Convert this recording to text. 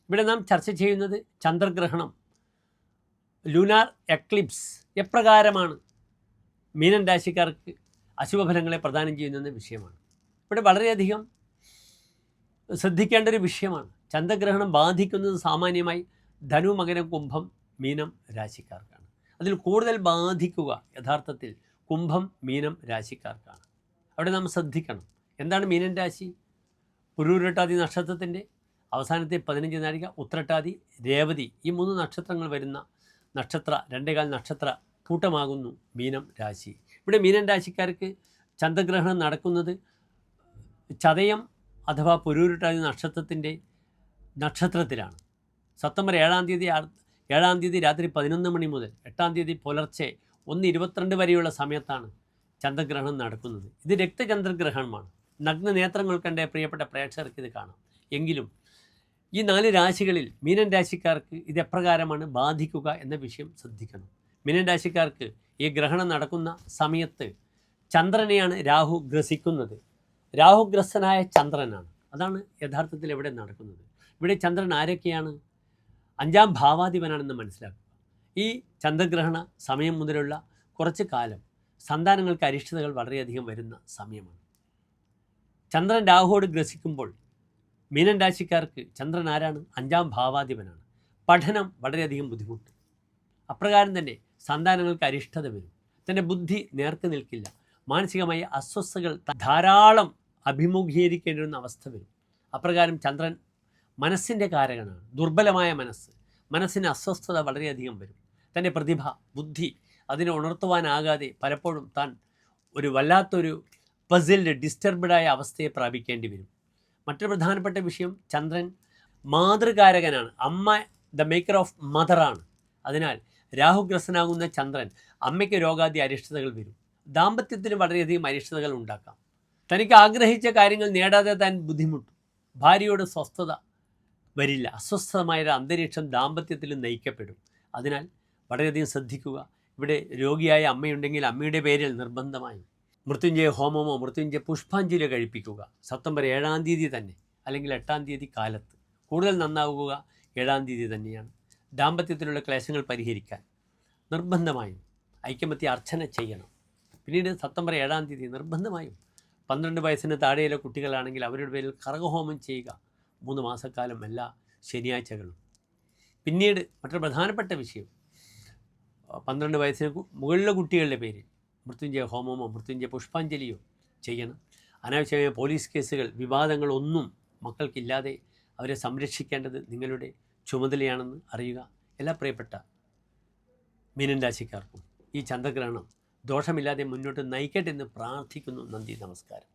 ഇവിടെ നാം ചർച്ച ചെയ്യുന്നത് ചന്ദ്രഗ്രഹണം, ലൂനാർ എക്ലിപ്സ് എപ്രകാരമാണ് മീനൻ രാശിക്കാർക്ക് അശുഭഫലങ്ങളെ പ്രദാനം ചെയ്യുന്ന വിഷയമാണ്. ഇവിടെ വളരെയധികം ശ്രദ്ധിക്കേണ്ട ഒരു വിഷയമാണ്. ചന്ദ്രഗ്രഹണം ബാധിക്കുന്നത് സാമാന്യമായി ധനു, മകരം, കുംഭം, മീനം രാശിക്കാർക്കാണ്. അതിൽ കൂടുതൽ ബാധിക്കുക യഥാർത്ഥത്തിൽ കുംഭം, മീനം രാശിക്കാർക്കാണ്. അവിടെ നാം ശ്രദ്ധിക്കണം. എന്താണ് മീനൻ രാശി? പുരൂരട്ടാതി നക്ഷത്രത്തിൻ്റെ അവസാനത്തെ 15 നാഴിക, ഉത്രട്ടാതി, രേവതി, ഈ 3 നക്ഷത്രങ്ങൾ വരുന്ന നക്ഷത്ര 2.25 നക്ഷത്ര കൂട്ടമാകുന്നു മീനം രാശി. ഇവിടെ മീനൻ രാശിക്കാർക്ക് ചന്ദ്രഗ്രഹണം നടക്കുന്നത് ചതയം അഥവാ പുരൂരട്ടാതി നക്ഷത്രത്തിൻ്റെ നക്ഷത്രത്തിലാണ്. സെപ്റ്റംബർ 7-ാം തീയതി രാത്രി 11 മണി മുതൽ 8-ാം തീയതി പുലർച്ചെ 1:22 വരെയുള്ള സമയത്താണ് ചന്ദ്രഗ്രഹണം നടക്കുന്നത്. ഇത് രക്തചന്ദ്രഗ്രഹണമാണ്. നഗ്ന നേത്രങ്ങൾ കണ്ട പ്രിയപ്പെട്ട പ്രേക്ഷകർക്ക് ഇത് കാണാം. എങ്കിലും ഈ 4 രാശികളിൽ മീനൻ രാശിക്കാർക്ക് ഇത് എപ്രകാരമാണ് ബാധിക്കുക എന്ന വിഷയം ശ്രദ്ധിക്കണം. മീനൻ രാശിക്കാർക്ക് ഈ ഗ്രഹണം നടക്കുന്ന സമയത്ത് ചന്ദ്രനെയാണ് രാഹു ഗ്രസിക്കുന്നത്. രാഹുഗ്രസ്തനായ ചന്ദ്രനാണ്. അതാണ് യഥാർത്ഥത്തിൽ ഇവിടെ നടക്കുന്നത്. ഇവിടെ ചന്ദ്രൻ ആരൊക്കെയാണ്? 5-ാം ഭാവാധിപനാണെന്ന് മനസ്സിലാക്കുക. ഈ ചന്ദ്രഗ്രഹണ സമയം മുതലുള്ള കുറച്ച് കാലം സന്താനങ്ങൾക്ക് അരിഷ്ടതകൾ വളരെയധികം വരുന്ന സമയമാണ്. ചന്ദ്രൻ രാഹുവോട് ഗ്രസിക്കുമ്പോൾ മീനൻ രാശിക്കാർക്ക് ചന്ദ്രൻ ആരാണ്? 5-ാം ഭാവാധിപനാണ്. പഠനം വളരെയധികം ബുദ്ധിമുട്ട്. അപ്രകാരം തന്നെ സന്താനങ്ങൾക്ക് അരിഷ്ടത വരും. തൻ്റെ ബുദ്ധി നേർക്ക് നിൽക്കില്ല. മാനസികമായ അസ്വസ്ഥതകൾ ധാരാളം അഭിമുഖീകരിക്കേണ്ടി വരുന്ന അവസ്ഥ വരും. അപ്രകാരം ചന്ദ്രൻ മനസ്സിൻ്റെ കാരകനാണ്. ദുർബലമായ മനസ്സിന് അസ്വസ്ഥത വളരെയധികം വരും. തൻ്റെ പ്രതിഭ, ബുദ്ധി അതിനെ ഉണർത്തുവാനാകാതെ പലപ്പോഴും താൻ ഒരു വല്ലാത്തൊരു പസിൽഡ്, ഡിസ്റ്റർബ്ഡായ അവസ്ഥയെ പ്രാപിക്കേണ്ടി വരും. മറ്റൊരു പ്രധാനപ്പെട്ട വിഷയം, ചന്ദ്രൻ മാതൃകാരകനാണ്. അമ്മ ദ മേക്കർ ഓഫ് മദറാണ്. അതിനാൽ രാഹുഗ്രസ്തനാകുന്ന ചന്ദ്രൻ അമ്മയ്ക്ക് രോഗാദി അരിഷ്ടതകൾ വരും. ദാമ്പത്യത്തിന് വളരെയധികം അരിഷ്ടതകൾ ഉണ്ടാക്കാം. തനിക്ക് ആഗ്രഹിച്ച കാര്യങ്ങൾ നേടാതെ താൻ ബുദ്ധിമുട്ടും. ഭാര്യയോട് സ്വസ്ഥത വരില്ല. അസ്വസ്ഥമായൊരു അന്തരീക്ഷം ദാമ്പത്യത്തിൽ നയിക്കപ്പെടും. അതിനാൽ വളരെയധികം ശ്രദ്ധിക്കുക. ഇവിടെ രോഗിയായ അമ്മയുണ്ടെങ്കിൽ അമ്മയുടെ പേരിൽ നിർബന്ധമായും മൃത്യുഞ്ജയ ഹോമമോ മൃത്യുഞ്ജയ പുഷ്പാഞ്ജലി കഴിപ്പിക്കുക. സെപ്റ്റംബർ 7-ാം തീയതി തന്നെ, അല്ലെങ്കിൽ 8-ാം തീയതി കാലത്ത്. കൂടുതൽ നന്നാവുക 7-ാം തീയതി തന്നെയാണ്. ദാമ്പത്യത്തിലുള്ള ക്ലേശങ്ങൾ പരിഹരിക്കാൻ നിർബന്ധമായും ഐക്യമത്യ അർച്ചന ചെയ്യണം. പിന്നീട് സെപ്റ്റംബർ 7-ാം തീയതി നിർബന്ധമായും 12 വയസ്സിന് താഴെയുള്ള കുട്ടികളാണെങ്കിൽ അവരുടെ പേരിൽ കർഗഹോമം ചെയ്യുക 3 മാസക്കാലം എല്ലാ ശനിയാഴ്ചകളും. പിന്നീട് മറ്റൊരു പ്രധാനപ്പെട്ട വിഷയം, 12 വയസ്സിന് മുകളിലുള്ള കുട്ടികളുടെ പേരിൽ മൃത്യുഞ്ജയ ഹോമമോ മൃത്യുഞ്ജയ പുഷ്പാഞ്ജലിയോ ചെയ്യണം. അനാവശ്യമായ പോലീസ് കേസുകൾ, വിവാദങ്ങളൊന്നും മക്കൾക്കില്ലാതെ അവരെ സംരക്ഷിക്കേണ്ടത് നിങ്ങളുടെ ചുമതലയാണെന്ന് അറിയുക. എല്ലാ പ്രിയപ്പെട്ട മീനൻ രാശിക്കാർക്കും ഈ ചന്ദ്രഗ്രഹണം ദോഷമില്ലാതെ മുന്നോട്ട് നയിക്കട്ടെ എന്ന് പ്രാർത്ഥിക്കുന്നു. നന്ദി, നമസ്കാരം.